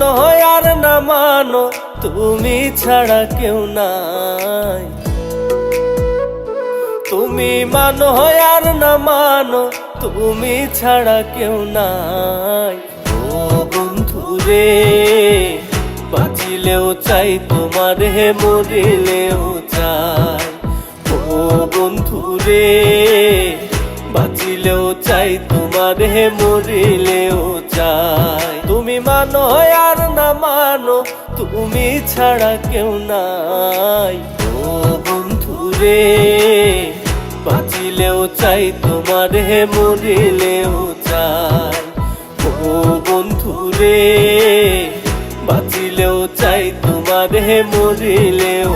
মানো আর না মানো তুমি ছাড়া কেউ নাই। তুমি মানো আর না মানো তুমি ছাড়া কেউ নাই। ও বন্ধু রে বাঁচিলেও চাই তোমার হে মরিলেও চাই। ও বন্ধু রে বাঁচিলেও চাই তোমার হে মরিলেও চাই। তুমি মানো আর না মানো তুমি ছাড়া কেউ নাই। ও বন্ধু রে বাঁচিলেও চাই তোমার হে মরিলেও চাই। ও বন্ধু রে বাঁচিলেও চাই তোমার হে মরিলেও